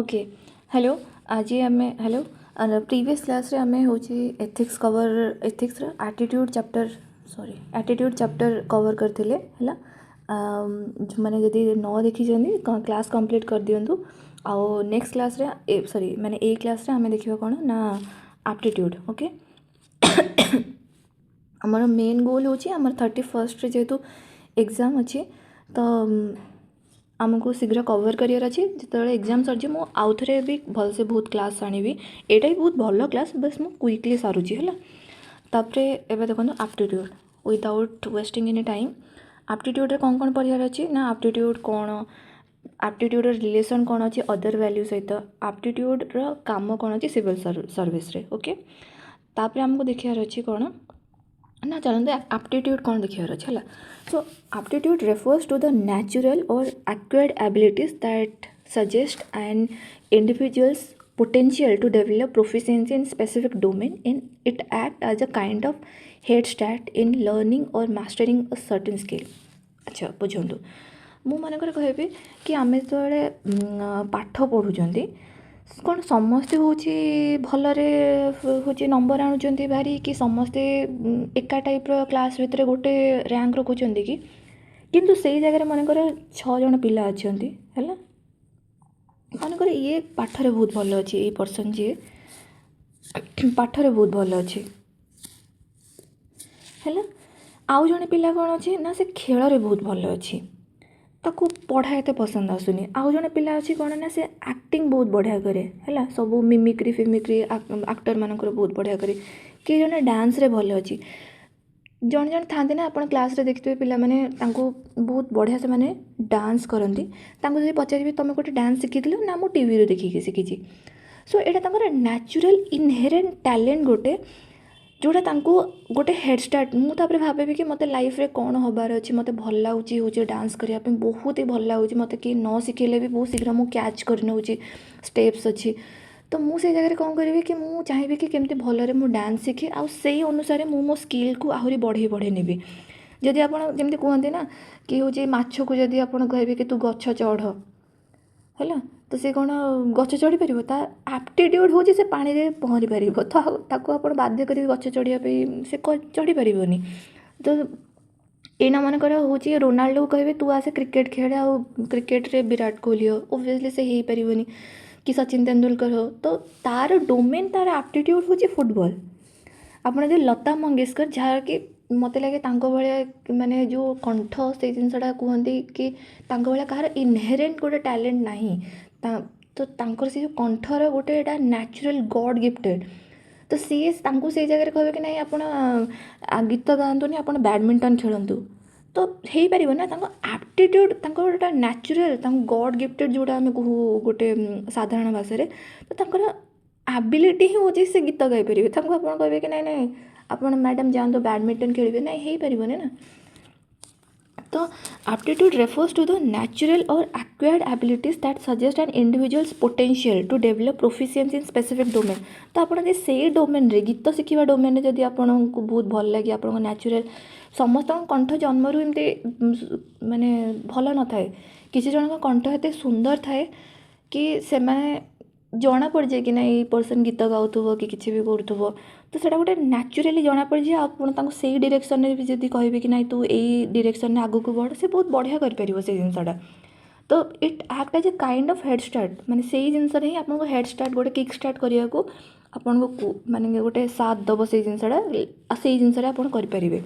Okay hello आज आम hello previous class रे आमे होची ethics cover ethics attitude chapter sorry attitude chapter cover करथिले हला माने जदी न देखि जंदी क्लास कंप्लीट कर दियंतु आउ नेक्स्ट क्लास रे सॉरी माने ए क्लास रे आमे देखिबा कोन ना एप्टीट्यूड ओके हमर मेन गोल होची हमर 31st रे जेतु एग्जाम अछि तो आमको शीघ्र कवर करियर अच्छी जो एग्जाम सर मु आउ थे भी भलसे बहुत क्लास आनी एटा भी बहुत भल क्लास बस मु क्विकली सारूची है तापरे एबे देखो aptitude without wasting any time aptitude रे कौन पढ़ियार अच्छी ना एप्टीट्यूड कौन एप्टीट्यूड रिलेशन कौन अच्छी अदर वैल्यू सहित एप्टीट्यूड रो काम कौन अच्छी सिविल सर्विस रे ओके तापरे हमको देखियार अच्छी कौन ना चलते एप्टीट्यूड कौन देखियार अच्छे है so aptitude refers to the natural or acquired abilities that suggest an individual's potential to develop proficiency in specific domain and it act as a kind of head start in learning or mastering a certain skill अच्छा बुझंतु मु मानकर कहबी कि आमे जळे पाठ पढुचंती कौन समस्ते हूँ भलरे हूँ नंबर आणुचंती भारी कि समस्ते एका टाइप्र क्लास भितर गोटे रैंक रखुंट कि किंतु से जगह मनकर 6 जन पिला अच्छा है मनकर ये पाठरे बहुत भल अच्छे ये पर्सन जी पाठरे बहुत भल अच्छे है आउ जड़े पिला कौन अच्छे ना से खेल रे बहुत भल अच्छी ताकू पढ़ा एत पसंद आसुनी आउ जड़े पिला अच्छी कौन ना से एक्टिंग बहुत बढ़िया करे है सब मिमिक्री फिमिक्री एक्टर मानकर बहुत बढ़िया करे कि जड़े डांस रे भल अच्छी जन जन था ना आप क्लास रे देखते पिला माने तांको बहुत बढ़िया से माने डांस करती जब पचारि तुम गोटे डांस शिखी ना मु टीवी देखिकी शिखी सो यहाँ नेचुरल इनहेरेंट टैलेंट गोटे जोड़ा तांको गोटे हेड स्टार्ट मुझे भावे कि मत लाइफ रे कौन हबार अच्छी मत भल लगुच हूँ डांस करने बहुत ही भल लगुच मत कि न शिखेले भी बहुत शीघ्र मुझे कैच कर नौची स्टेप्स अच्छी तो मुझे जगह कौन करी कि मुझे चाहिए कि केमती भलरे मु डांस शिखे आ से अनुसार मो स्किल को आहरी बढ़े बढ़े नेबी जदि आप जमी कहते ना कि हूँ माछ को जदि आप कहे कि तू गछ चढ़ है तो सी कौन गछ चढ़ी पार ता एप्टीट्यूड हूँ से पानी में पहरी पार तो आप बाध्य कर गछ चढ़ापी से चढ़ी पारनी तो एना मनकर हूँ रोनाल्डो को कहे तू आसे क्रिकेट खेल आ क्रिकेट रे विराट कोहली हो ओबियसली से हो पारनी कि सचिन तेंदुलकर हो तो तार डोमेन तार एप्टीट्यूड हूँ फुटबॉल आपड़ जो लता मंगेशकर जहाँ कि मत लगे भाया माने जो कंठ से जिनसा कहते कि भाया कहार इनहेरेंट गोटे टैलेंट ना तो से जो कंठर गोटे नेचुरल गॉड गिफ्टेड तो सी से जगह कहे कि नहीं आप गीत गातुनि आप बैडमिंटन खेलतु तो हो पार ना एप्टीट्यूड गोटे नेचुरल गॉड गिफ्टेड जोड़ा आम कहूँ गोटे साधारण भाषा तो एबिलिटी ही हूँ से गीत गाई पारे आप कहे कि नहीं नहीं आप मैडम जातु बैडमिंटन खेलेंगे ना हो पारनी ना तो aptitude refers to the natural or acquired abilities that suggest an individual's potential to develop proficiency in specific domain तो आप से डोमेन रे गीत शिखा डोमेन जदि आपको बहुत भल लगे आप नेचुरल समस्त कंठ जन्मरू एमती माने भल न थाए किसी जन कंठ एत सुंदर थाए कि से जना पड़ जाए कि ना ये पर्सन गीत गाउथुब कि किसी भी करूथुब तो सेटा गोटे नेचुरली जना पड़ जाए आप से डायरेक्शन में भी जब कहे कि ना तू यही डायरेक्शन में आगू बढ़ से बहुत बढ़िया कर से जिनसा तो it act as a kind of head start माने से जिनसा ही आपको हेड स्टार्ट गोटे किक स्टार्ट करने को आपको माने गोटे साथ दब से जिनसा से जिनसा आप करें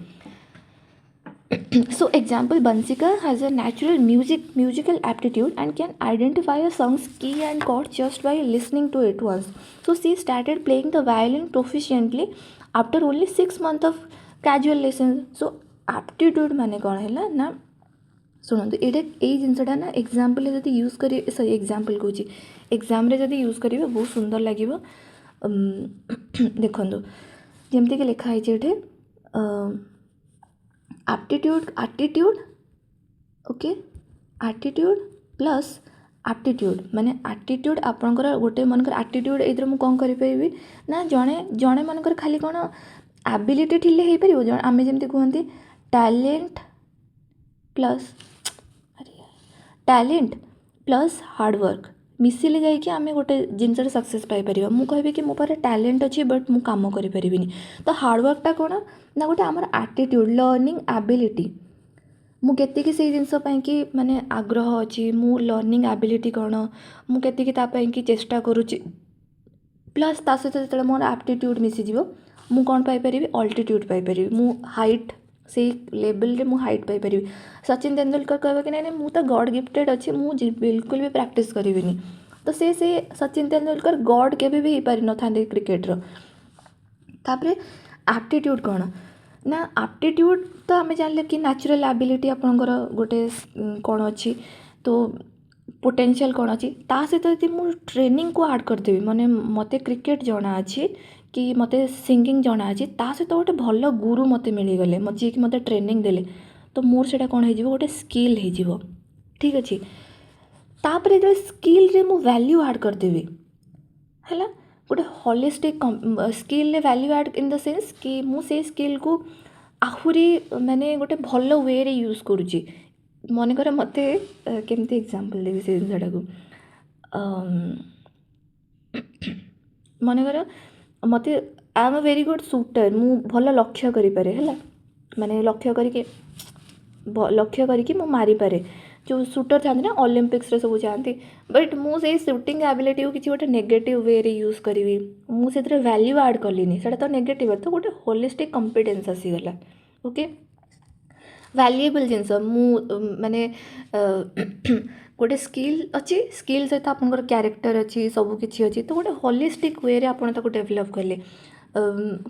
So example, Bansika has a natural musical aptitude and can identify a song's key and chord just by listening to it once. So she started playing the violin proficiently after only 6 months of casual lessons. So aptitude माने कौन है ना शुणु ये जिनसा ना example जब use करेंगे sorry example कौच exam जब यूज करेंगे बहुत सुंदर लगे देखो जमती कि लिखाई ये aptitude okay aptitude plus aptitude माने एप्टीट्यूड आपणकर गोटे मनकर एप्टीट्यूड एथर मु कौन करि ना जड़े जड़े मनकर खाली कौन एबिलिटी ठिले हो पार आम जमी कहते टैलेंट प्लस हार्डवर्क मिसिले जाइए आम गोटे जिनस सक्सेस पाइपर मुझे कहि कि मो पाखे टैलेंट अच्छी बट मु काम करें तो हार्डवर्कटा कौन ना गोटे आमर एटीट्यूड लर्निंग एबिलिटी मुझे से जिनस कि माने आग्रह अच्छी मु लर्निंग एबिलिटी कौन मुझे चेष्टा करुच्ची प्लस ता सहित जो मोर एप्टीट्यूड मिसीज मु कौन पाइपर अल्टीट्यूड पाइपर मु हाइट से लेवल रे मु हाइट पाइपर सचिन तेंदुलकर कह कि नहीं मुझे गॉड गिफ्टेड अच्छे मुझे बिल्कुल भी प्रैक्टिस करी तो से सचिन तेंदुलकर गॉड केवे भी पारि न था क्रिकेटर तापर एप्टीट्यूड कौन ना एप्टीट्यूड तो आम जानले कि नेचुरल एबिलिटी आपंकर गोटे कौन अच्छी तो पोटेंशियल कौन अच्छी ता सहित यदि मु ट्रेनिंग को ऐड करदेवी माने मते क्रिकेट जना अच्छी कि मते सिंगिंग जना अच्छी ता सहित गोटे भल गुरु मते मिलीगले जी कि मते ट्रेनिंग देले तो मोर सेटा कौन हो गोटे स्किल हो ठीक अच्छे तापर जो स्किल रे मु वैल्यू ऐड करदेवी है गोटे holistic skill value add in the sense कि मु से स्किल को आहुरी माने गोटे भल वे रे यूज करुच्ची मनकर मत केमती एग्जांपल देवी से जिनटा को मनकर मत I am a very good shooter मु भल लक्ष्य करें है माने लक्ष्य करके मु मारी पारे जो शूटर था ना ओलंपिक्स रे सब जाती बट मुझे शूटिंग एबिलिटी को किसी गोटे नेगेटिव वे रे यूज करी मुझे वैल्यू ऐड कलिनी से तो नेगेटिव तो गोटे होलिस्टिक कॉम्पिटेंस आसीगला ओके वैल्युएबल जिनस माने गोटे स्किल अच्छी स्किल सहित आपंकर कैरेक्टर अच्छी सब किसी अच्छी तो गोटे होलिस्टिक वे रे आपन ताको डेवलप कले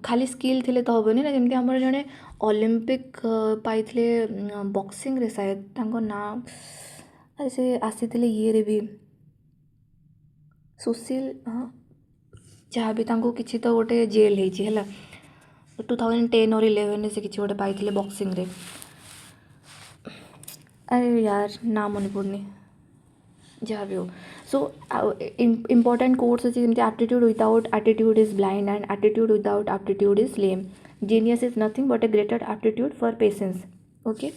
खाली स्किल थिले तो हेनी ना जमी आम जड़े ओलंपिक पाइले बॉक्सिंग रे शायद तांको ना से आसी ये रे भी सुशील हाँ जहाँ भी तांको किसी तो गोटे जेल है 2010 और 11 से किसी गोटे पाइले बॉक्सिंग रे अरे यार ना मन पड़नी जहाँ भी हो सो इम्पोर्टेंट कोर्स अच्छे जमी aptitude without attitude is blind and attitude without aptitude is lame genius is nothing but a greater aptitude for patience okay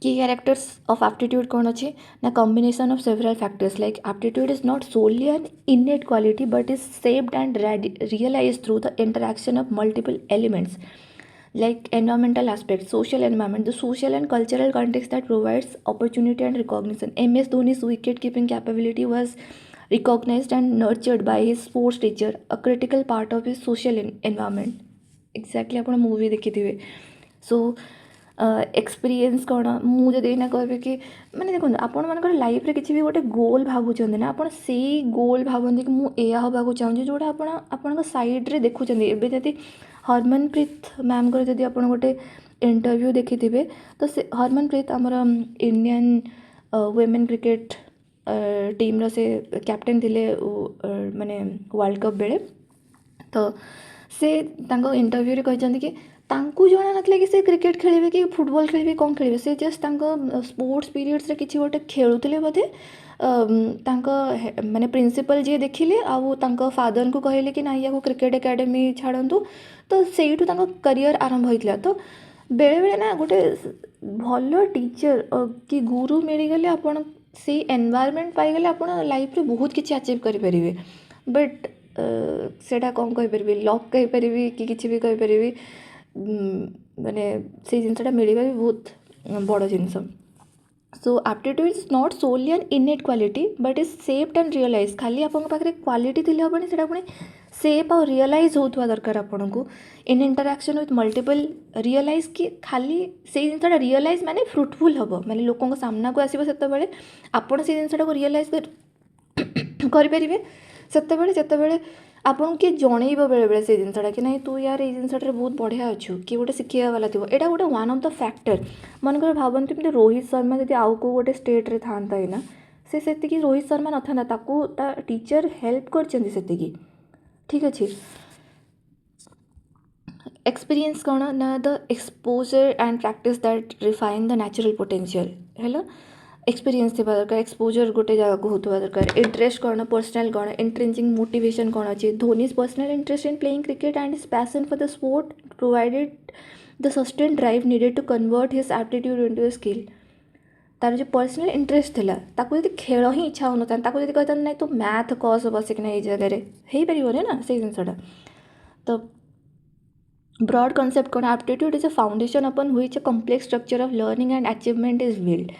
की कैरेक्टर्स ऑफ एप्टीट्यूड कौन अच्छे ना combination of several factors like aptitude is not solely an innate quality but is shaped and realised through the interaction of multiple elements like environmental aspects, social environment, the social and cultural context that provides opportunity and recognition. MS Dhoni's wicket-keeping capability was recognized and nurtured by his sports teacher, a critical part of his social environment. Exactly, आप movie देखी थी so experience कौन मुझे ना कहे कि मैंने देखो आपण मानकर लाइफ रे किसी भी गोटे गोल भावुं ना आप गोल भावती कि मुझे हाँ चाहूँगी जोटा आपण साइड्रे देखुं एवं जदि हरमनप्रीत मैम को जब आप गोटे इंटरव्यू देखी थे तो से हरमनप्रीत आमर इंडियन वुमेन क्रिकेट टीम रो से कैप्टेन थिले माने वर्ल्ड कप बेले तो से इंटरव्यू रे कहते कि तांकु जना नथला कि से क्रिकेट खेलिबे कि फुटबॉल खेलिबे कौन खेलिबे से जस्ट स्पोर्ट्स पीरियड्स रे किछि गोटे खेलुथिले बोधे माने प्रिंसिपल जी देखिले आउ तांको फादर को कहले कि ना या क्रिकेट एकेडमी छाड़तु तो से करियर आरंभ होता तो बेले बेले ना गोटे भल टीचर कि गुरु मिलगले आपन से एनवायरनमेंट पाइगले आप लाइफ रे बहुत किसी अचीव करें बट सेटा कौन कहीपर लक कहीपर कि किसी भी कहीपर माने से जिनसा मिलवा भी बहुत बड़ जिनस so aptitude is not solely an innate quality but is shaped and realise खाली आप क्वालिटी थी हेनी से पुणी सेप और रियलाइज होता दरकार आपन को इन इंटराक्शन विथ मल्टीपल रियलाइज कि खाली से जिनसा रियलाइज माने फ्रुटफुल हम माने लोकों सामना को आसो से आपड़ से जिनसा को रियलाइज करें से आपन किए जनइब बेले बेले से जिनसा कि नहीं तू यार ये जिनसा बहुत बढ़िया अच्छु कि गोटे शिखा वाला थो यहाँ गोटे वन ऑफ द फैक्टर मनकर भावती एमती रोहित शर्मा जब आउ को गोटे स्टेट रे था ना से रोहित शर्मा न था टीचर हेल्प कर ठीक अच्छे एक्सपीरियंस कौन ना the exposure and practice that refine the natural potential है एक्सपीरियंस थी दरकार एक्सपोजर गोटे जगह को होता दरकार इंटरेस्ट कौन पर्सनल कौन इंट्रेंसिंग मोटिवेशन कौन अच्छे Dhoni's personal interest in playing cricket and his passion for the sport provided the sustain drive needed to convert his aptitude into a skill तार जो पर्सनल इंटरेस्ट थिला ताको यदि खेल ही इच्छा होता ताको यदि कहता नहीं तो मैथ कस बसिकना ये जगह हो पारे ना से जिनसटा तो ब्रॉड कॉन्सेप्ट कौन aptitude is a foundation upon which a complex structure of learning and achievement is build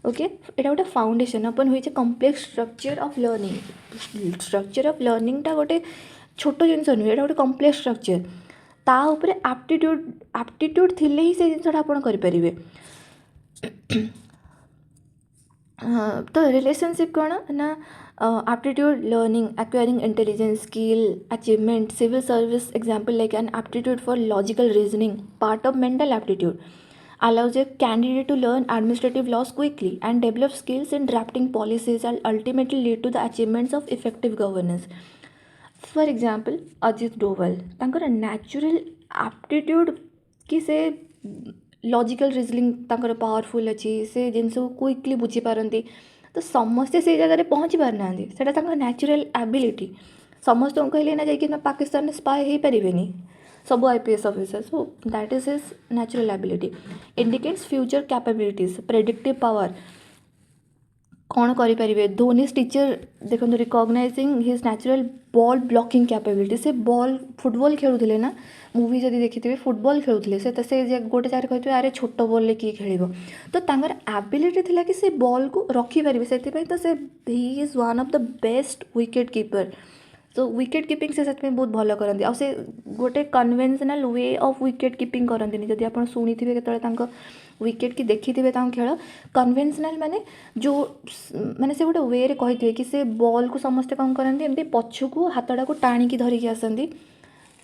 okay एटा गोटे foundation upon which a complex structure of learning टा गोटे छोट जिनस नुहे एटा गोटे कॉम्प्लेक्स स्ट्रक्चर ता उपरे एप्टीट्यूड थिले ही से जिनसटा आपण करें तो रिलेशनशिप कौन ना aptitude learning acquiring intelligence skill achievement civil service example like an aptitude for logical reasoning part of mental aptitude allows a candidate to learn administrative laws quickly and develop skills in drafting policies and ultimately lead to the achievements of effective governance for example Ajit Doval तांकर natural aptitude कि से logical reasoning तांकर powerful अच्छी से जिनस quickly बुझी पारती तो समस्ते से जगह पहुँची पार ना से नेचुरल एबिलिटी समस्त कहले ना जाकि पाकिस्तान स्पाई हो पारे सब IPS officer so that is his natural ability indicates future capabilities predictive power कौन करें धोनीज टीचर देखो recognising his natural ball blocking capability से बॉल फुटबॉल खेलुले ना मूवी जब देखिए फुटबॉल खेलुले से गोटे जगह कहते अरे छोट बॉल ले किए खेल तो तांगर एबिलिटी थिला कि से बॉल को रखिपारे से तो से he is one of the best wicket keeper so wicket keeping से बहुत भल करती आ से गोटे conventional way of wicket keeping करती जदि आप शुणी थे के विकेट की देखी थे खेल कन्वेन्शनल माने जो माने से गोटे वे रे कही कि से बॉल को समस्ते कौन करती एमती पछकू हाथटा को टाणिकी धरिकी आसती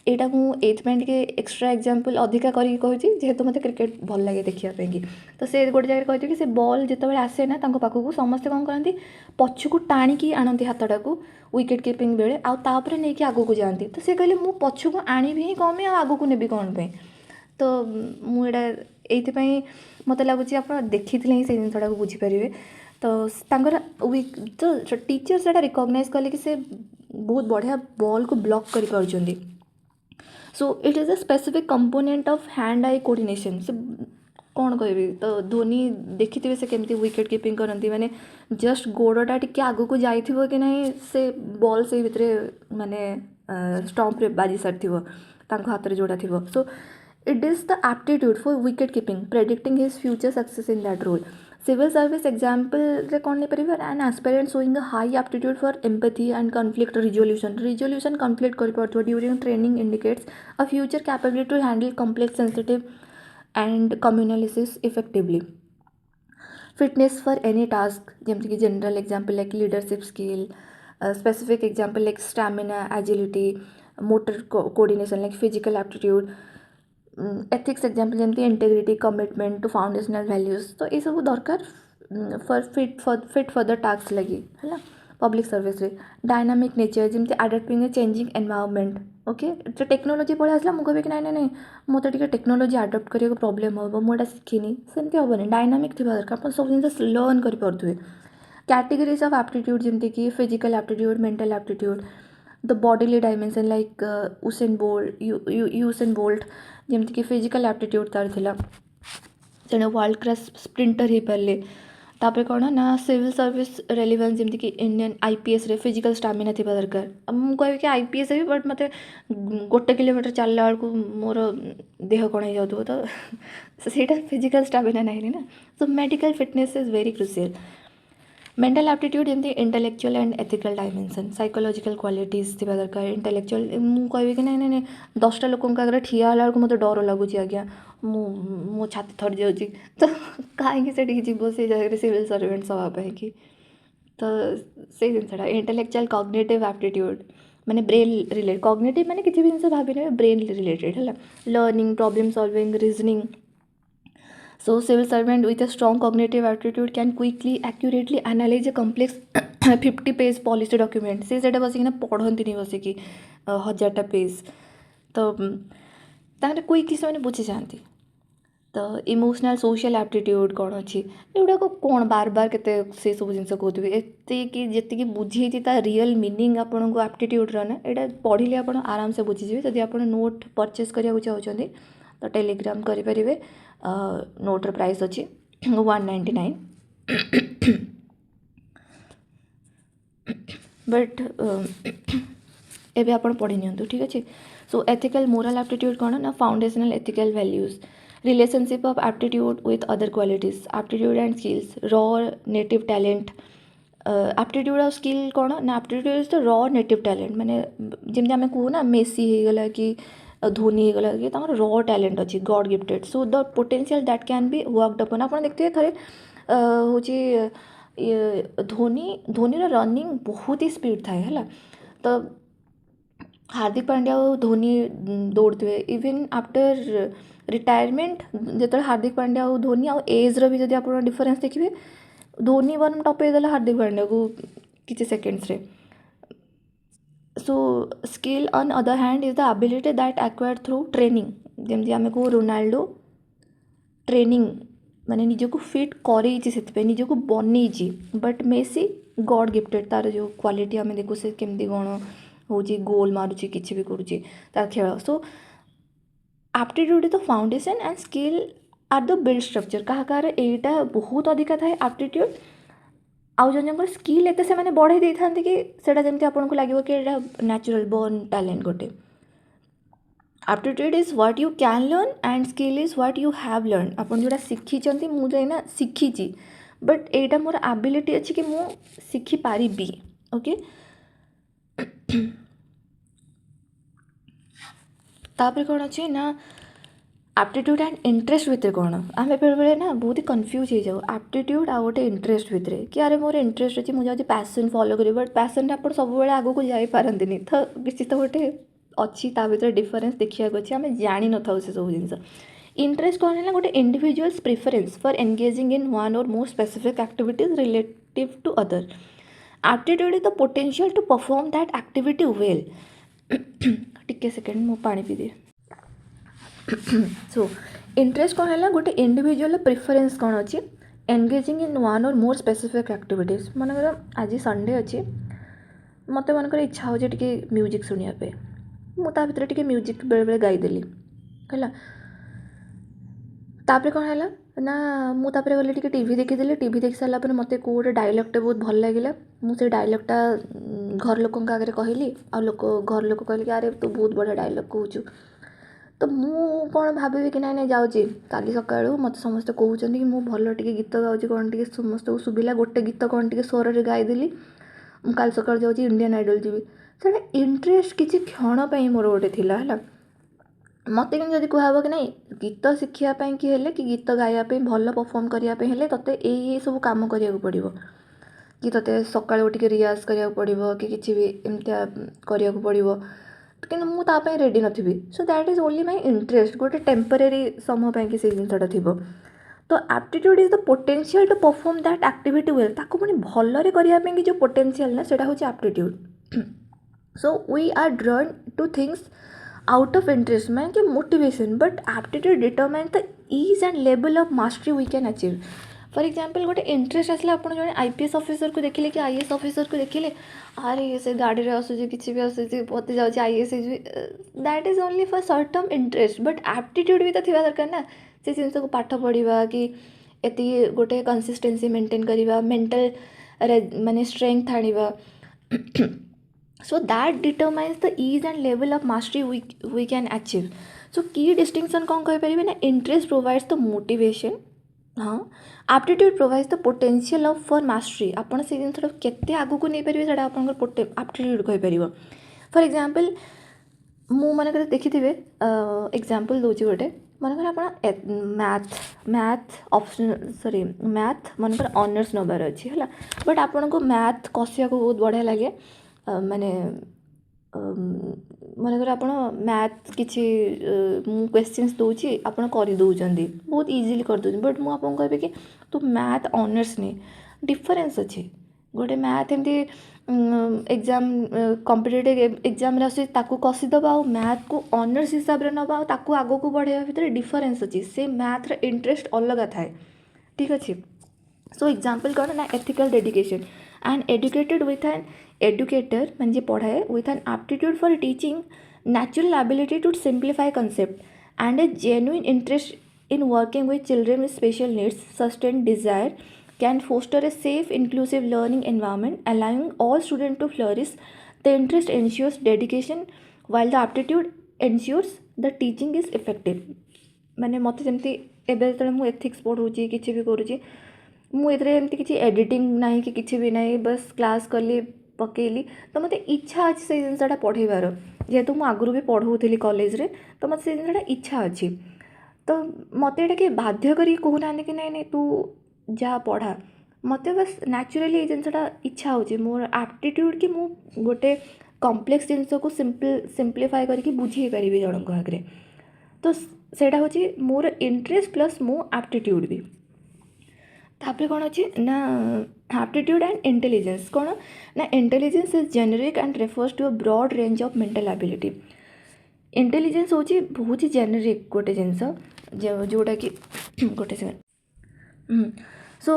यहाँ मुझे एक्सट्रा एग्जांपल अधिका करी कहूँ जेहेतु मत क्रिकेट भल लगे देखापी तो से गोटे जगह कहते कि से बॉल जिते आसे ना पाखक समस्ते कौन करती पछकू टाणिकी आणती हाथटा को विकेट कीपिंग बेले आउे नहीं कि आगू जाती तो से कहले मु पछकू आनी ही कम आगू ने कौन पे तो मुझा ये मत लगुच आप देखी ही से जिनसा बुझीपारे तो तो टीचर से रिकग्नाइज कले कि से बहुत बढ़िया बॉल को ब्लॉक कर party so it is a specific component of hand eye coordination से कौन कह तो धोनी देखी थे से केमती विकेट कीपिंग करती माने जस्ट गोड़टा टिके आगू को जाइथिबो कि नहीं से बॉल से भितर माने स्टंप रे बाजी सारी हाथ में जोड़ा थी so it is the aptitude for wicket keeping predicting his future success in that role civil service example रे कौन नहीं पारे an aspirant showing a high aptitude for empathy and conflict resolution complete कर पार्थिव during training indicates a future capability to handle complex sensitive and communal issues effectively fitness for any task जमती कि general example like leadership skill specific example like stamina agility motor coordination like physical aptitude ethics example जमती integrity commitment to foundational values तो ये सब दरकार fit for the task लगी है public service रे डायनामिक नेचर जमती adapting a changing environment okay जो टेक्नोलोजी पढ़े आसला मुझे कहे कि नहीं मत टेक्नोलोजी आडप्ट करने प्रोब्लेम हम मुझे शिखिनी सेमती हेनी डायनामिक थी दरकार आप सब जिन लर्न करें कैटेगरीज ऑफ एप्टीट्यूड जमती कि physical aptitude mental aptitude the bodily dimension like Usain bolt जमती कि फिजिकल एप्टीट्यूड तार थिला जड़े वर्ल्ड क्लास स्प्रिंटर हो पारे तापर कौन ना सिविल सर्विस रेलिवेंस जमती कि इंडियन आईपीएस रे फिजिकल स्टामिना थी दरकार मुझे कह कि आईपीएस भी बट मत गोटे किलोमीटर चलला बेलू मोर देह कौन हो जाऊ तो ସେଇଟା फिजिकल स्टामिना नहीं ना so medical fitness is very crucial mental aptitude जमती intellectual and ethical dimension psychological qualities थी दरकार इंटेलेक्चुअल मुझे कह कि नहीं 10टा लोक आगे ठिया होला मत डर लगुच आज्ञा मो छाती थरी जाऊँगी तो कहीं से जीव से जगह सिविल सर्वेंट सवाई कि तो से जिनसा इंटेलेक्चुअल कॉग्निटिव एप्टीट्यूड माने ब्रेन रिलेटेड कॉग्निटिव माने किसी भी जिन भाव ब्रेन रिलेटेड है learning problem solving reasoning So civil servant with a strong cognitive aptitude can quickly accurately analyze a complex 50 page policy document से बसिक पढ़ती नहीं बसिक 1000टा पेज तो क्विकली से बुझी जाती तो इमोशनल सोशल एप्टीट्यूड कौन अच्छी एगुड़ाक कौन बार बार के सब जिन कहते ये जी बुझे रियल मीनिंग आपन को एप्टीट्यूड्र ना यहाँ पढ़ले आप आराम से बुझीजे जदि आप नोट परचेज करने चाहते तो टेलीग्राम करेंगे नोट्र प्राइस अच्छी 199 बट एबे आपण पढ़ी नियंतु ठीक अच्छे। सो एथिकल मोरल एप्टीट्यूड कौन ना foundational ethical values relationship of aptitude with other qualities aptitude and skills raw native talent aptitude और स्किल कौन ना aptitude is the raw native talent माने जमी आम कहू ना मेसी हो गला कि धोनी हो गला कि रॉ टैलेंट अच्छी god gifted so the potential that can be worked upon आप देखते थे हूँ धोनी रनिंग बहुत ही स्पीड थाए है तो हार्दिक पांड्या और धोनी दौड़े इवन आफ्टर रिटायरमेंट जो हार्दिक पांड्या और धोनी आउ एज रो भी जब आप डिफरेन्स देखिए धोनी वन टपेदेला हार्दिक पांड्या को किसी सेकेंड्स रे। So skill on other hand is the ability that acquired through training जमी आम कहू रोनाल्डो ट्रेनिंग माने निजको फिट कर निजको बनई बट मेसी गॉड गिफ्टेड तार जो क्वालिटी आम देखू से केमती कौन हूँ गोल मारुची किसी भी करुच्ची तार खेल। So aptitude is the foundation and skill are the build structure क्या कह एटा बहुत अधिका थाए एप्टीट्यूड आउ जन स्किल एत से बढ़ाई दे था कि जमी आपको लगे कि नेचुरल बॉर्न टैलेंट गोटे। Aptitude is what you can learn and skill is what you have learn आप जोटा शिखी मुझे ना शिखी बट एटा मोर एबिलिटी अच्छी कि मु शिखी पारि ओके। तापर कौन अच्छे ना एप्टीट्यूड एंड इंटरेस्ट भितर कौन आम बेले ना बहुत ही कन्फ्यूज हो जाऊ एप्टीट्यूड आ गोटे इंटरेस्ट भितर कि अरे मोर इंटरेस्ट अच्छी मुझे पैसन फॉलो करी बट पैसन आप सब आग को जापारती तो किसी तो गोटे अच्छी ता भर डिफरेन्स देखा अच्छे आम जानी न था से सब जिन इंटरेस्ट कौन है गोटे individual's preference for engaging in one or more specific activities relative to other aptitude is the potential to perform that activity well. टिके सेकेंड मो पानी पी दिए। सो इंटरेस्ट कौन है गोटे इंडिविजुअल प्रिफरेन्स कौन अच्छी engaging in one or more specific activities मनकर आज संडे अच्छी मत मनकर इच्छा हो म्यूजिक शुणापे मुझे भर टे म्यूजिक बेले बेले गाईदेली है तापर कौन है ना मुझे गली टी टीवी देखीदेली टीवी देख सारापर मत कौ गोटे डायलॉगटे बहुत भल लगे मुझे डायलॉगटा घर लोकों आगे कहली आ लोक घर लोक कहले कि अरे तू बहुत बढ़िया डायलॉग कहूँ तो मु कौन भाभी कि ना जाऊँगी काली सका मत समस्ते कहते कि मुझे भल टे गीत गाँच कौन टे समस्त को शुभिला गोटे गीत कौन टे स्वर गाईदेली काली सका जाऊँगी इंडियन आइडल जी से इंटरेस्ट किसी क्षण मोर गोटे थिला है मत कि कहब कि ना गीत शिखापी कि हेले कि गीत गायापी भल परफॉर्म करने ते ये सब कम करा पड़ो कि ते सका उठ रियाज करा पड़ो कि किसी भी एमती करा पड़ो कि मुझे रेडी नी so that is only my interest गोटे टेम्परेरी समय कि से जिनटा थी तो aptitude is the potential to perform that activity well ताको पुणी भलरे करने कि जो पोटेंशियल ना सेटा होची aptitude. So we are drawn to things out of interest मैं कि motivation but aptitude determine the ease and level of mastery we can achieve. For example गोटे इंटरेस्ट आसला आप जो आईपीएस ऑफिसर को देखिले कि आईएएस ऑफिसर को देखिले अरे से गाड़ी रे आसुची किसी भी आसुची पति जाउची IAS that is only for short term interest but aptitude भी तो थिबा दरकार ना से जिनस को पाठ पढ़ा कि एति गोटे कंसिस्टेंसी मेंटेन करवा मेंटल माने strength आनिबा so that determines the ease and level of mastery we can achieve. So key distinction कौन कह पारे ना interest provides the motivation हाँ aptitude provides the potential of for mastery आपण से जिन थोड़ा केते आगु को नहीं पारे सेटा आपण aptitude कह पारिबो। फॉर एग्जांपल मु माने कर देखिथिबे एग्जांपल दोची गोटे माने आप मैथ ऑप्शन सॉरी मैथ माने ऑनर्स नबार अच्छी है बट आपन को मैथ कसिया को बहुत बढ़िया लगे माने मनकर आप मैथ किसी क्वेश्चंस दूची आप कर दौरान बहुत इजिली कर दौरान बट मुझे कहबी कि तू मैथ ऑनर्स नहीं डिफरेन्स अच्छे गोटे मैथ एमती एग्जाम कॉम्पिटिटिव एग्जाम आसू कसीदे आ मैथ को ऑनर्स हिसाब से नवा आग को बढ़ावा भितर डिफरेन्स अच्छी से मैथ्र इंटरेस्ट अलग थाए ठीक अच्छे। सो एग्जाम्पल कौन ना ethical dedication and educated with an educator म्हणजे पढ़ाए with an aptitude for teaching natural ability to simplify concept and a genuine interest in working with children with special needs sustained desire can foster a safe, inclusive learning environment, allowing all students to flourish. The interest ensures dedication, while the aptitude ensures the teaching is effective. ମାନେ ମୋତେ ଯେମିତି ଏବେ ଯେତେବେଳେ ମୁଁ ethics ପଢ଼ଉଛି କିଛି ବି କରୁଛି, ମୁଁ ଏଥିରେ ଏମିତି କିଛି ଏଡ଼ିଟିଂ ନାହିଁ କି କିଛି ବି ନାହିଁ, ବାସ୍ କ୍ଲାସ୍ କଲି ପକେଇଲି, ତ ମୋତେ ଇଚ୍ଛା ଅଛି ସେଇ ଜିନିଷଟା ପଢ଼େଇବାର, ଯେହେତୁ ମୁଁ ଆଗରୁ ବି ପଢ଼ଉଥିଲି କଲେଜରେ, ତ ମୋତେ ସେଇ ଜିନିଷଟା ଇଚ୍ଛା ଅଛି। ତ ମୋତେ ଏଇଟା କିଏ ବାଧ୍ୟ କରିକି କହୁନାହାନ୍ତି କି ନାଇଁ ନାଇଁ ତୁ ଯା ପଢ଼ା, ମୋତେ ବାସ୍ ନ୍ୟାଚୁରାଲି ଏଇ ଜିନିଷଟା ଇଚ୍ଛା ହେଉଛି, ମୋର ଆପ୍ଟିଟ୍ୟୁଡ଼୍ କି ମୁଁ ଗୋଟେ କମ୍ପ୍ଲେକ୍ସ ଜିନିଷକୁ ସିମ୍ପ୍ଲିଫାଏ କରିକି ବୁଝେଇ ପାରିବି ଜଣଙ୍କ ଆଗରେ। ତ ସେଇଟା ହେଉଛି ମୋର ଇଣ୍ଟରେଷ୍ଟ ପ୍ଲସ୍ ମୋ ଆପ୍ଟିଟ୍ୟୁଡ଼୍ ବି। ତାପରେ କ'ଣ ଅଛି ନା ଆପ୍ଟିଟ୍ୟୁଡ଼୍ ଆଣ୍ଡ ଇଣ୍ଟେଲିଜେନ୍ସ। କ'ଣ ନା intelligence is generic and refers to a broad range of mental ability. Intelligence ହେଉଛି ବହୁତ ଜେନେରିକ୍ ଗୋଟେ ଜିନିଷ, ଯେଉଁଟାକି ଗୋଟେ second so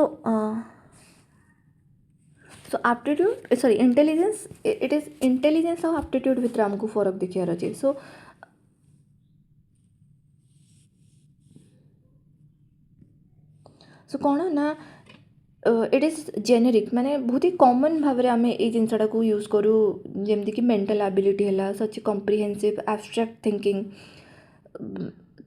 aptitude sorry intelligence, it is intelligence ଆଉ ଆପ୍ଟିଟ୍ୟୁଡ଼୍ ଭିତରେ ଆମକୁ ଫରକ ଦେଖିବାର ଅଛି। ସୋ କ'ଣ ନା इट इज जेनेरिक माने बहुत ही कॉमन भाव में आम ये जिनसा को यूज करूँ, जमीक मेंटल एबिलिटी है सच कम्प्रिहेन्सिव एब्स्ट्रैक्ट थिंकिंग।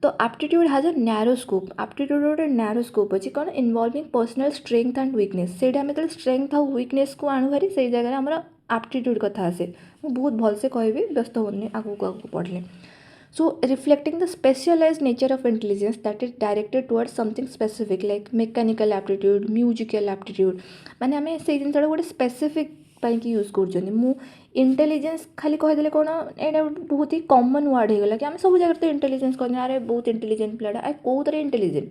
तो aptitude has a narrow scope. Aptitude गोटे नैरो स्कोप अच्छी कौन involving personal strength and weakness. से जो स्ट्रेंथ आ वीकनेस को आणु भारी से जगह आम एप्टीट्यूड कथा आसे। मुझे बहुत भलसे कहबी, व्यस्त होनी आगू आगू पढ़ले। So reflecting the specialized nature of intelligence that is directed towards something specific like mechanical aptitude, musical aptitude। माने आम से जिन गोटे स्पेसिफिक पाई यूज कर इंटेलिजेंस खाली कहीदेले कौन यहाँ बहुत ही कॉमन वर्ड होगा कि आम सब जगह तो इंटेलिजेंस कहते अरे बहुत इंटेलिजेंट पिलाटा आ कौन इंटेलिजेंट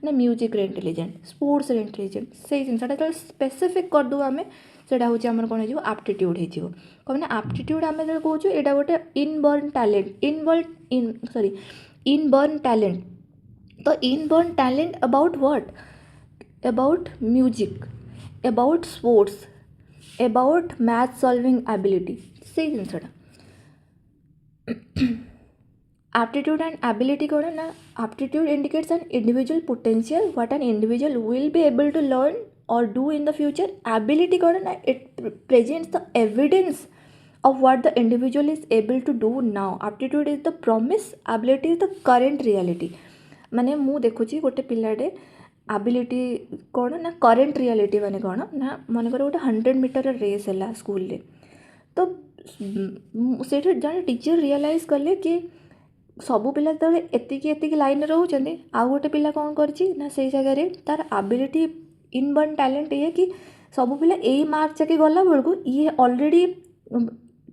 ना म्यूजिक इंटेलिजेंट, स्पोर्ट्स इंटेलिजेंट, से जिनसा जो स्पेसिफिक करदे आम सेटा हूँ आम कौन हो एप्टीट्यूड हो कौन एप्टीट्यूड आम जो कहूँ यहाँ गोटे इनबर्न टैलेंट, इनबर्न टैलेंट। तो inborn talent about what, about music, about sports, about math solving ability, से जिनसा एप्टीट्यूड एंड एबिलिटी कौन ना aptitude indicates an individual potential what an individual will be able to learn or do in the future। ability कौन ना it presents the evidence of what the individual is able to do now। aptitude is the promise, ability is the current reality। माने मु देखुची गोटे पिलाटे ability कौन ना current reality माने कौन ना मन कर गोटे 100 मीटर रेस है स्कूल रे, तो से जन टीचर रियलाइज कले कि सबू पिला जो एतिकी लाइन रोचे आउ गोटे पिला कौन कर से जगह तार ability इनबर्न टैलेंट ये कि सब पिला यही मार्क जाके गला बेलू ये ऑलरेडी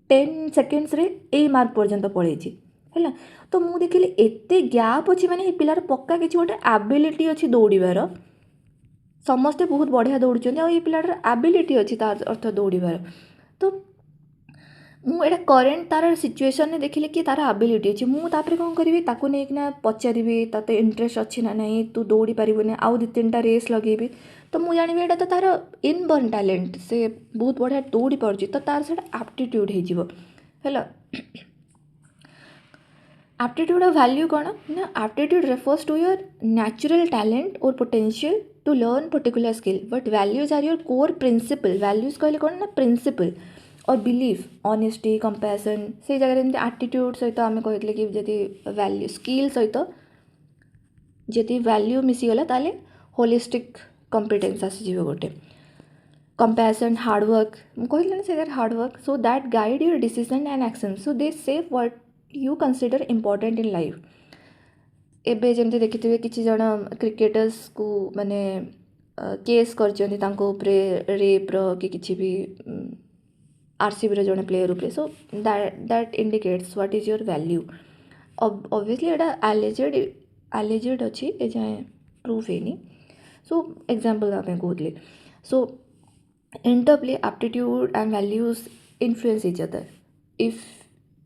10 सेकेंड्स रे यही मार्क पर्यंत पड़े है। तो मुझे देखिली एते गैप अच्छी माने पिलार पक्का किसी गोटे एबिलिटी अच्छी दौड़ार, समस्ते बहुत बढ़िया दौड़ुं और ये पिलार एबिलिटी अच्छी तार अर्थ दौड़ार। तो मुझे करेन्ट तार सिचुएशन में देखिले कि तार एबिलिटी अच्छी, मुझे कौन करी ताकू नहीं पचारि ते इंटरेस्ट अच्छी ना नहीं, तू दौड़ी पारे आउ 2-3टा रेस लगेबी, तो मुझे जानी एटा तो तार इनबर्न टैलेंट, से बहुत बढ़िया दौड़ी पार्टी, तो तार से एप्टीट्यूड है एप्टीट्यूड वैल्यू कौन ना aptitude refers to your natural talent or potential to learn particular skill, but values are your core principle. Values कहले कौन ना प्रिंसिपल और बिलीफ, ऑनेस्टी, कंपैशन, से जगह एटीट्यूड सहित आम कहते कि जदि वैल्यू स्किल सहित जदि वैल्यू मिसीगला ताले होलिस्टिक कॉम्पिटेंस आसीज गोटे। कंपैशन, हार्डवर्क, कहते से hard work, so that guide your decision and action, so they save what you consider important in life. एबे जमती देखिथे किसी जन क्रिकेटर्स को माने केस कर रेप कि किसी भी आरसीबी जड़े प्लेयर उपरे, so that indicates what is your value. Obviously Etah alleged अच्छी ए जाए प्रूफ है नहीं। सो एग्जांपल आप कहते so interplay aptitude and values influence each other. If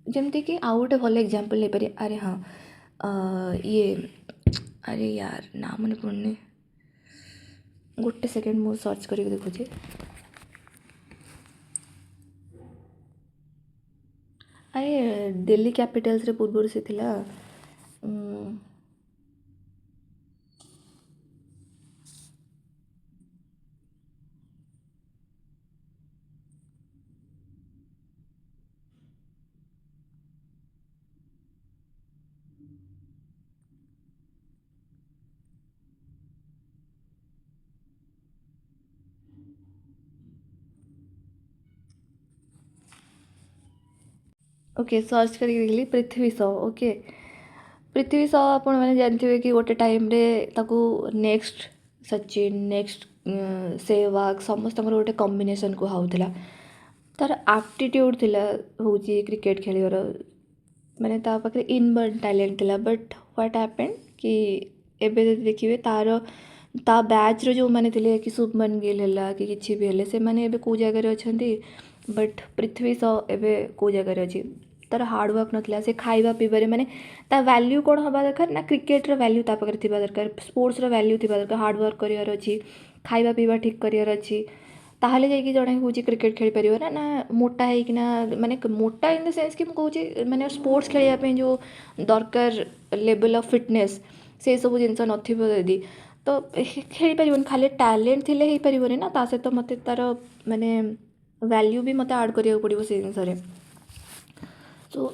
जमती कि आउ गोटे भल एग्जांपल ले पारे, अरे हाँ ये अरे यार ना मन पड़ने, गोटे सेकेंड मु सर्च करके देखुची। अरे दिल्ली कैपिटल्स रे पूर्व से थिला ओके सर्च करके देखली पृथ्वी शॉ ओके पृथ्वी शॉ आपण मैंने जानते कि गोटे टाइम रे ताकू नेक्स्ट सचिन नेक्स्ट सेहवाग समस्त गोटे कॉम्बिनेशन कुहाउला तार आप्टिट्यूड थिला होची क्रिकेट खेलिवर माने ता पाखे इनबर्न टैलेंट थिला बट व्हाट हैपेंड कि एबे जदि देखिए तार ता बैच रो जो माने थिले कि शुभमन गिल हैला कि किछि भी हैले से माने एबे को जगह रे अछंती बट पृथ्वी शॉ एबे को जगह रे अछि तार हार्डवर्क नथिला से खाइबा पीबारे माने ता वैल्यू कोन हबा दरकार ना क्रिकेट रो वैल्यू ता पाखे थिबा दरकार स्पोर्ट्स रो वैल्यू थिबा दरकार हार्डवर्क करियर अछि खाइबा पीबा ठीक करियर अछि ताहले जाइए जड़े हूँ क्रिकेट खेल पार ना ना मोटा होना माने मोटा इन द सेंस कि मुझे माने स्पोर्ट्स खेलने जो दरकार लेवल ऑफ फिटनेस से सब जिन नदी तो खेल पार खाली टैलेंट थिले हो पारे ना ता सहित मत तार माने वैल्यू भी मत ऐड करिया पड़ो से जिनस सो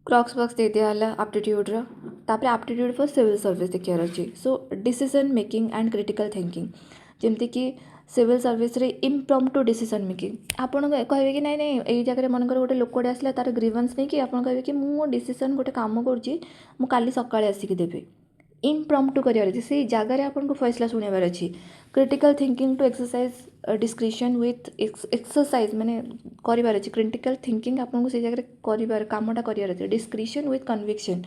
क्रॉक्स बॉक्स दे दिया आप्टिट्यूड तापर आप्टिट्यूड फॉर सिविल सर्विस देखियार अच्छी so decision making and critical thinking जमती कि सिविल सर्विस रे इम्प्रम्प्टू डिसीजन मेकिंग आपन कहे कि नहीं नहीं यही जगह मनकर गोटे लोकटे आसला तार ग्रीवेंस नहीं कि आप कहे कि मुझे डिसीजन गोटे काम करी सकाळे आसिक देवी इम्प्रम्प्टू करार अच्छे से जगार आपको फैसला शुणवार अच्छी critical thinking to exercise discretion with exercise माने करार अच्छे क्रिटिकल थिंकिंग आपको से जगह कर कामटा करार अच्छे discretion with conviction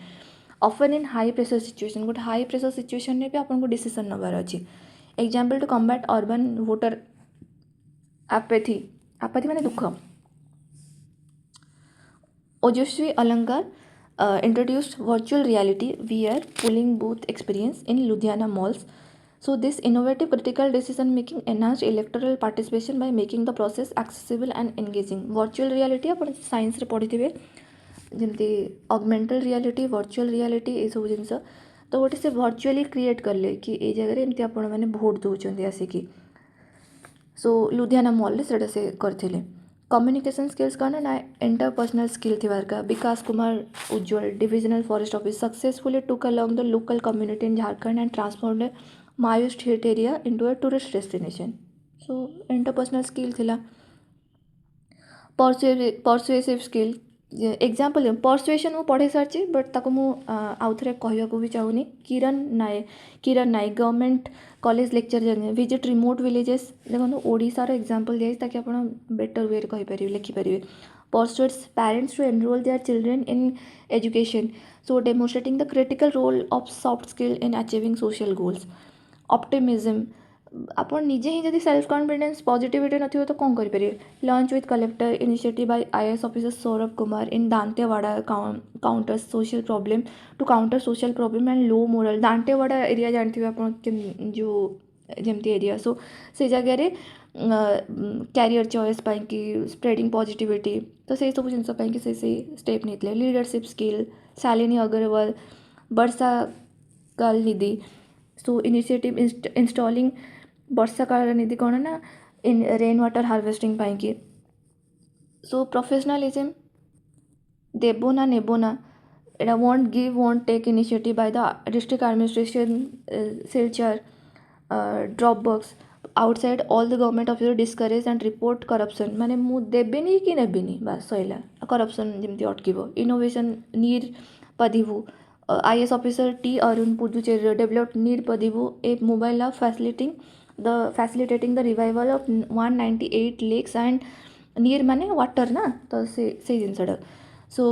often in high pressure situation गोटे हाई प्रेशर सिचुएशन में भी आपको डिसीजन नबार अच्छी example to combat urban voter apathy apathy माने दुख ओजस्वी अलंकार introduced virtual reality VR polling booth experience in Ludhiana malls. So this innovative critical decision making enhanced electoral participation by making the process accessible and engaging. Virtual reality आप science रे पढ़ी जमती ऑगमेंटल reality virtual reality ये सब जिन तो गोटे से virtually create कले कि ये जगह एमती आपण मैंने भोट दौरान आसिकी सो लुधियाना मॉल से करते कम्युनिकेशन स्किल्स कौन ना इंटरपर्सनल स्किल थी Vikas Kumar Ujjwal divisional forest office successfully took along the local community in Jharkhand and transformed Maoist hit area into a tourist destination so interpersonal skill थिला परसुएसिव स्किल एग्जाम्पल परसुएसन मुझे पढ़े सारी but ताको मु आउ थे कहवाक भी चाहूनी Kiran Nayak government college lecture visit remote villages देखो ओडार एग्जाम्पल दिखाई ताकि आप बेटर वे कहींपर लिखिपारे persuades parents to enrol their children in education so demonstrating the critical role of soft skill in achieving social goals optimism आप निजे ही जब सेल्फ कॉन्फिडेंस पॉजिटिविटी नथिबो तो कौन करेंगे lunch with collector initiative by IAS officer Saurabh Kumar in Dantewada counter social problem to counter social problem and low moral Dantewada area जानते आप जो जमती एरिया सो से जगह कैरियर चॉइस कि स्प्रेडिंग पॉजिटिविटी तो से सब जिन से स्टेप नहीं लीडरशिप स्किल शालिनी अग्रवाल वर्षा काल निधि सो इनिशिएटिव इंस्टॉलिंग वर्षा काल निधि कौन ना इन रेन वाटर हार्वेस्टिंग कि सो प्रोफेशनलिज्म देबो ना नेबो ना एटा want give want take initiative by the district administration Silchar drop box outside all the government officer discourage and report corruption माने मु देबेनी कि नेबेनी बस सैला करप्शन जमती अटकीबो इनोवेशन नीर पदिभु IAS officer T Arun Puducherry developed नीर पदिभु a mobile app facilitating the revival of 198 lakes and नीर माने वाटर ना तो से जिनसटा सो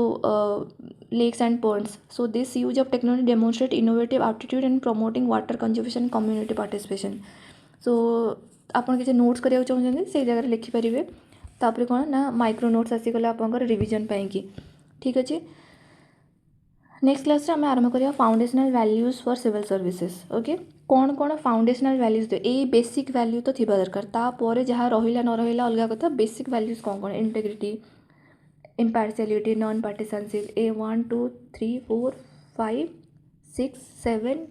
lakes and ponds so this use of technology demonstrate innovative aptitude in promoting water conservation and community participation so आपन किसी notes करिया चाहते से जगह लिखिपारे तापर कौन ना माइक्रो नोट्स आसीगला आपंकर रिविजन पाई ठीक अच्छे नेक्स्ट क्लास आम आरंभ करिया foundational values for civil services okay कौन कौन फाउंडेशनल वैल्यूज ये बेसिक वैल्यू तो थिबा दरकार तापर जहाँ रहिला न रहिला अलग कथा बेसिक वैल्यूज कौन कौन इंटेग्रिटी इम्पार्शियलिटी नॉन पार्टिसानशिप ए 1 2 3 4 5 6 7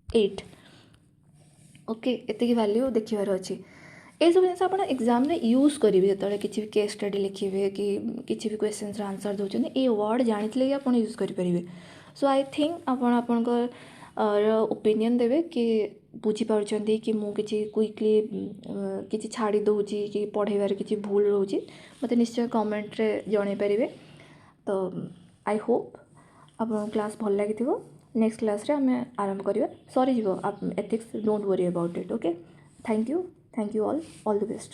8 ओके एतिक वैल्यू देखिबार अच्छी ये सब जिन आप एग्जाम रे यूज करेंगे जो किसी भी केस स्टडी लिखे कि किसी भी क्वेश्चन आंसर दौरान ये वर्ड जानी कि आप यूज करेंगे सो आई थिंक आपणकर ओपिनियन देवे कि बुझीपारुଛନ୍ତି कि मु किसी क्विकली किसी छाड़ी दूची कि पढ़ेबार किसी भूल रोची मत निश्चय कमेंट रे जणे पारे। तो आई होप आपको क्लास भल लगी। नेक्स्ट क्लास रे आम आरंभ करिया सरी जीवो ethics don't worry about it. Okay thank you all the best.